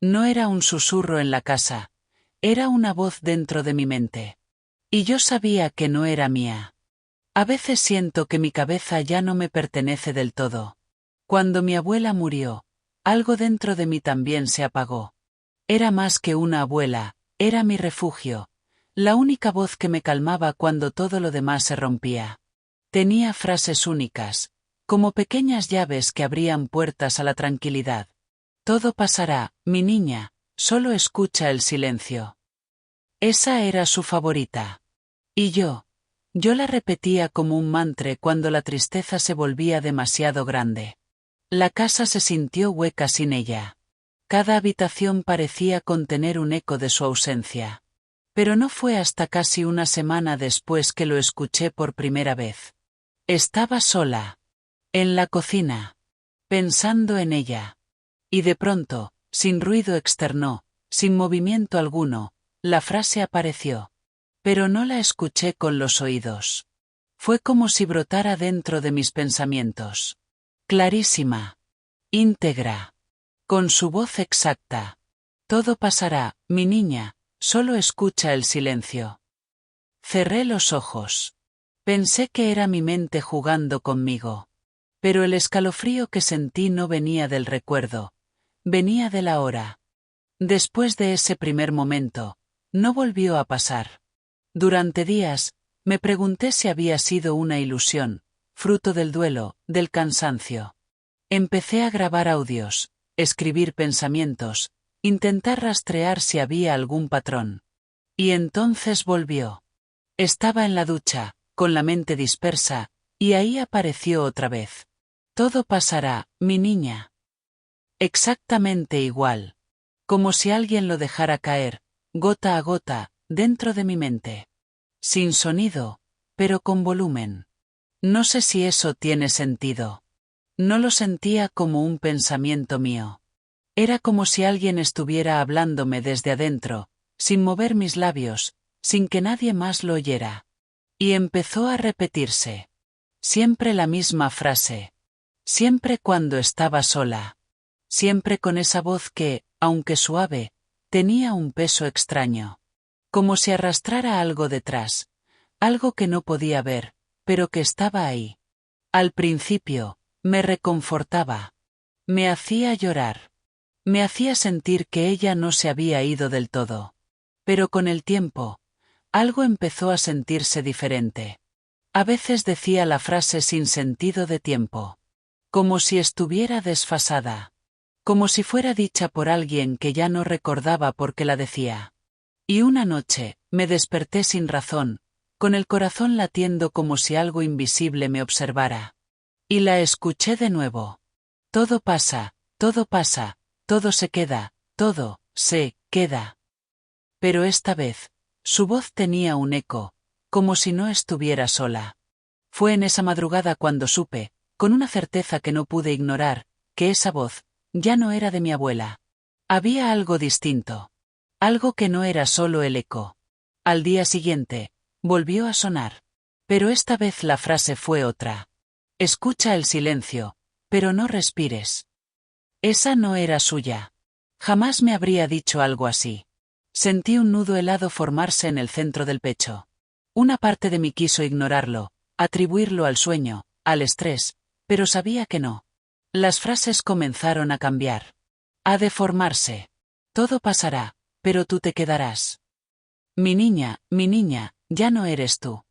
No era un susurro en la casa, era una voz dentro de mi mente. Y yo sabía que no era mía. A veces siento que mi cabeza ya no me pertenece del todo. Cuando mi abuela murió, algo dentro de mí también se apagó. Era más que una abuela, era mi refugio, la única voz que me calmaba cuando todo lo demás se rompía. Tenía frases únicas, como pequeñas llaves que abrían puertas a la tranquilidad. Todo pasará, mi niña, solo escucha el silencio. Esa era su favorita. Y yo la repetía como un mantra cuando la tristeza se volvía demasiado grande. La casa se sintió hueca sin ella. Cada habitación parecía contener un eco de su ausencia. Pero no fue hasta casi una semana después que lo escuché por primera vez. Estaba sola. En la cocina. Pensando en ella. Y de pronto, sin ruido externo, sin movimiento alguno, la frase apareció. Pero no la escuché con los oídos. Fue como si brotara dentro de mis pensamientos. Clarísima. Íntegra. Con su voz exacta. Todo pasará, mi niña, solo escucha el silencio. Cerré los ojos. Pensé que era mi mente jugando conmigo. Pero el escalofrío que sentí no venía del recuerdo. Venía de la hora. Después de ese primer momento, no volvió a pasar. Durante días, me pregunté si había sido una ilusión, fruto del duelo, del cansancio. Empecé a grabar audios, escribir pensamientos, intentar rastrear si había algún patrón. Y entonces volvió. Estaba en la ducha, con la mente dispersa, y ahí apareció otra vez. Todo pasará, mi niña. Exactamente igual. Como si alguien lo dejara caer, gota a gota, dentro de mi mente. Sin sonido, pero con volumen. No sé si eso tiene sentido. No lo sentía como un pensamiento mío. Era como si alguien estuviera hablándome desde adentro, sin mover mis labios, sin que nadie más lo oyera. Y empezó a repetirse. Siempre la misma frase. Siempre cuando estaba sola. Siempre con esa voz que, aunque suave, tenía un peso extraño. Como si arrastrara algo detrás. Algo que no podía ver, pero que estaba ahí. Al principio, me reconfortaba. Me hacía llorar. Me hacía sentir que ella no se había ido del todo. Pero con el tiempo, algo empezó a sentirse diferente. A veces decía la frase sin sentido de tiempo. Como si estuviera desfasada. Como si fuera dicha por alguien que ya no recordaba por qué la decía. Y una noche, me desperté sin razón, con el corazón latiendo como si algo invisible me observara. Y la escuché de nuevo. Todo pasa, todo se queda, todo se queda. Pero esta vez, su voz tenía un eco, como si no estuviera sola. Fue en esa madrugada cuando supe, con una certeza que no pude ignorar, que esa voz ya no era de mi abuela. Había algo distinto. Algo que no era solo el eco. Al día siguiente, volvió a sonar. Pero esta vez la frase fue otra. Escucha el silencio, pero no respires. Esa no era suya. Jamás me habría dicho algo así. Sentí un nudo helado formarse en el centro del pecho. Una parte de mí quiso ignorarlo, atribuirlo al sueño, al estrés, pero sabía que no. Las frases comenzaron a cambiar. A deformarse. Todo pasará, pero tú te quedarás. Mi niña, ya no eres tú.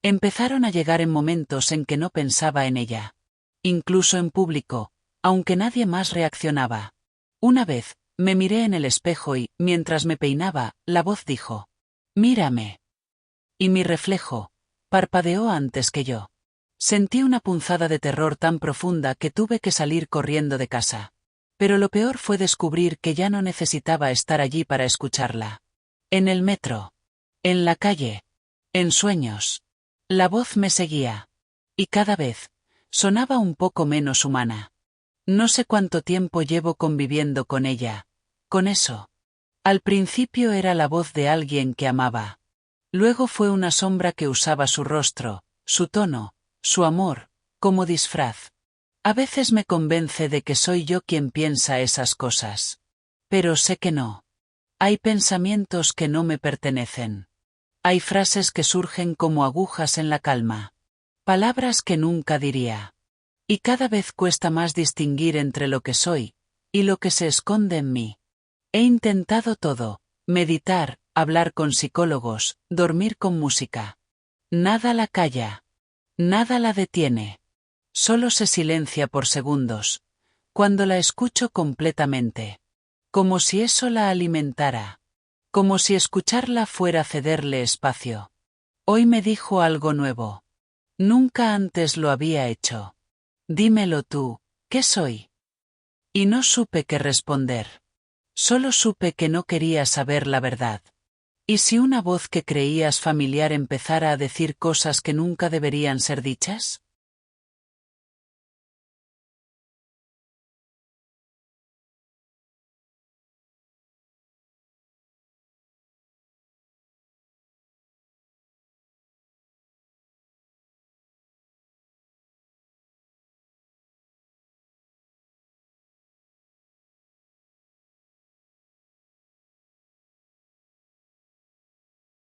Empezaron a llegar en momentos en que no pensaba en ella. Incluso en público, aunque nadie más reaccionaba. Una vez, me miré en el espejo y, mientras me peinaba, la voz dijo: «Mírame». Y mi reflejo parpadeó antes que yo. Sentí una punzada de terror tan profunda que tuve que salir corriendo de casa. Pero lo peor fue descubrir que ya no necesitaba estar allí para escucharla. En el metro. En la calle. En sueños. La voz me seguía. Y cada vez sonaba un poco menos humana. No sé cuánto tiempo llevo conviviendo con ella. Con eso. Al principio era la voz de alguien que amaba. Luego fue una sombra que usaba su rostro, su tono, su amor, como disfraz. A veces me convence de que soy yo quien piensa esas cosas. Pero sé que no. Hay pensamientos que no me pertenecen. Hay frases que surgen como agujas en la calma. Palabras que nunca diría. Y cada vez cuesta más distinguir entre lo que soy y lo que se esconde en mí. He intentado todo: meditar, hablar con psicólogos, dormir con música. Nada la calla. Nada la detiene. Solo se silencia por segundos, cuando la escucho completamente. Como si eso la alimentara. Como si escucharla fuera cederle espacio. Hoy me dijo algo nuevo. Nunca antes lo había hecho. Dímelo tú, ¿qué soy? Y no supe qué responder. Solo supe que no quería saber la verdad. ¿Y si una voz que creías familiar empezara a decir cosas que nunca deberían ser dichas?